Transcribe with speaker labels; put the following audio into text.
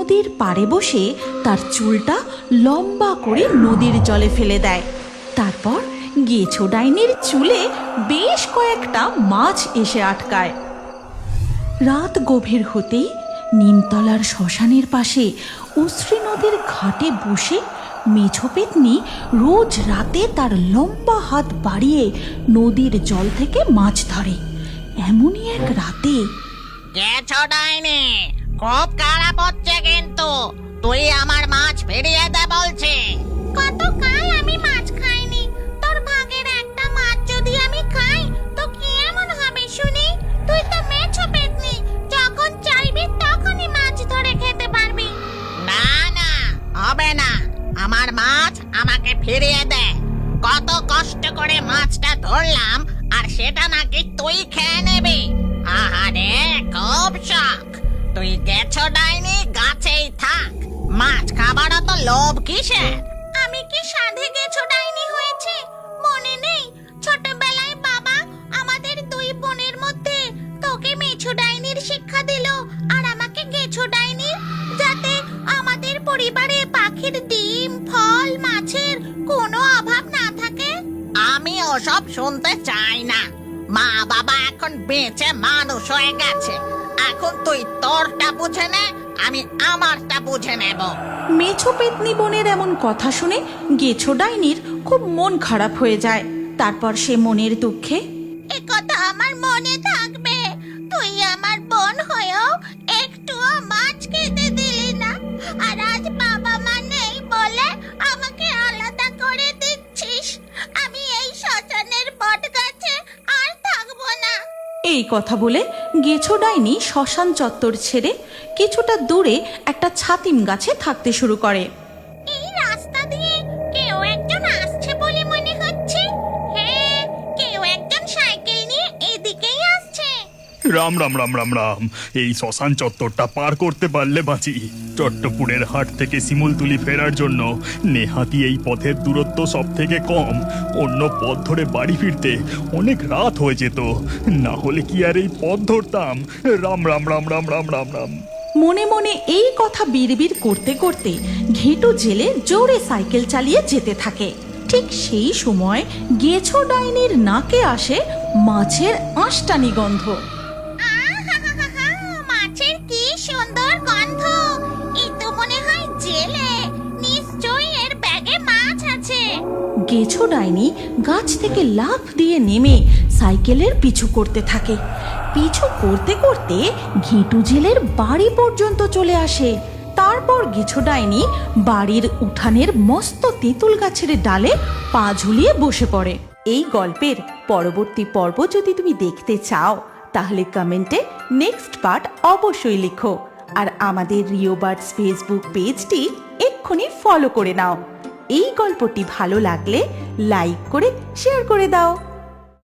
Speaker 1: নদীর পাড়ে বসে তার চুলটা লম্বা করে নদীর জলে ফেলে দেয়। তারপর গেছো ডাইনির চুলে বেশ কয়েকটা মাছ এসে আটকায়। রাত গভীর হতেই নিমতলার শ্মশানের পাশে উশ্রী নদীর ঘাটে বসে মেছো পেতনি রোজ রাতে তার লম্বা হাত বাড়িয়ে নদীর জল থেকে মাছ ধরে। এমনই এক রাতে,
Speaker 2: গেছো ডাইনি, খুব খারাপ হচ্ছে কিন্তু। তুই আমার মাছ ফিরিয়ে দে বলছি। কতকাল আমি মাছ খাইনি, তোর ভাগের একটা মাছ যদি আমি খাই তো কি এমন হবে শুনি? তুই তো মেছো পেতনি, যখন চাইবি তখনই মাছ ধরে খেতে পারবি। না না, হবে না। আমার মাছ আমাকে ফিরিয়ে দে। কত কষ্ট করে মাছটা ধরলাম, আর সেটা নাকি তুই খেয়ে নেবি? আহারে, খুব শখ। তুই গেছো ডাইনি, গাছেই থাক। মাছ খাবারও তো লোভ কিসের? আমি কি সাধে গেছো ডাইনি হয়েছে? মনে নেই ছোটবেলায় বাবা আমাদের দুই বোনের মধ্যে তোকে মেছো ডাইনির শিক্ষা দিল, আর আমাকে গেছো ডাইনির, যাতে আমাদের পরিবারে পাখির ডিম, ফল, মাছের কোনো অভাব না থাকে। আমি ওসব শুনতে চাই না। মা বাবা এখন বেঁচে মানুষ হয়ে গেছে। এখন তুই তোরটা বুঝে নে, আমি আমারটা বুঝে নেব।
Speaker 1: মেছো পেতনি বোনের এমন কথা শুনে গেছো ডাইনির খুব মন খারাপ হয়ে যায়। তারপর সে মনের দুঃখে,
Speaker 2: এ কথা আমার মনে থাকবে। তুই আমার বোন হয়েও একটুও মাছ খেতে দিলি না, আর আজ বাবা মা নেই বলে আমাকে আলাদা করে দিচ্ছিস। আমি এই শ্মশানের বট গাছে আর থাকবো না।
Speaker 1: এই কথা বলে গেছো ডাইনি শ্মশান চত্বর ছেড়ে কিছুটা দূরে একটা ছাতিম গাছে থাকতে শুরু করে।
Speaker 2: এই রাস্তা দিয়ে কেউ একজন আসছে বলে মনে হচ্ছে। হ্যাঁ, কেউ একজন সাইকেল নিয়ে এদিকেই আসছে।
Speaker 3: রাম রাম রাম রাম রাম। এই শ্মশান চত্বরটা পার করতে পারলে বাঁচি। চট্টপুরের হাট থেকে শিমুলতুলি ফেরার জন্য নেহাতি এই পথের দূরত্ব সব থেকে কম। অন্য পথ ধরে বাড়ি ফিরতে অনেক রাত হয়ে যেত। না হলে কি আর এই পথ ধরতাম? রাম রাম রাম রাম রাম রাম রাম।
Speaker 1: মনে মনে এই কথা বিড়বিড় করতে করতে ঘেটু জেলে জোরে সাইকেল চালিয়ে যেতে থাকে। ঠিক সেই সময় গেছো ডাইনির নাকে আসে মাছের আঁশটানি গন্ধ।
Speaker 2: আহাহাহা, মাছের কি সুন্দর গন্ধ! এই তো মনে হয় জেলে। নিশ্চয়ই এর ব্যাগে মাছ আছে।
Speaker 1: গেছো ডাইনি গাছ থেকে লাফ দিয়ে নেমে সাইকেলের পিছু করতে থাকে। পিছু করতে করতে ঘেটু জেলের বাড়ি পর্যন্ত চলে আসে। তারপর গেছো ডাইনি বাড়ির উঠানের মস্ত তেঁতুল গাছের ডালে পা ঝুলিয়ে বসে পড়ে। এই গল্পের পরবর্তী পর্ব যদি তুমি দেখতে চাও তাহলে কমেন্টে নেক্সট পার্ট অবশ্যই লিখো। আর আমাদের রিও বার্ডস ফেসবুক পেজটি এক্ষুনি ফলো করে নাও। এই গল্পটি ভালো লাগলে লাইক করে শেয়ার করে দাও।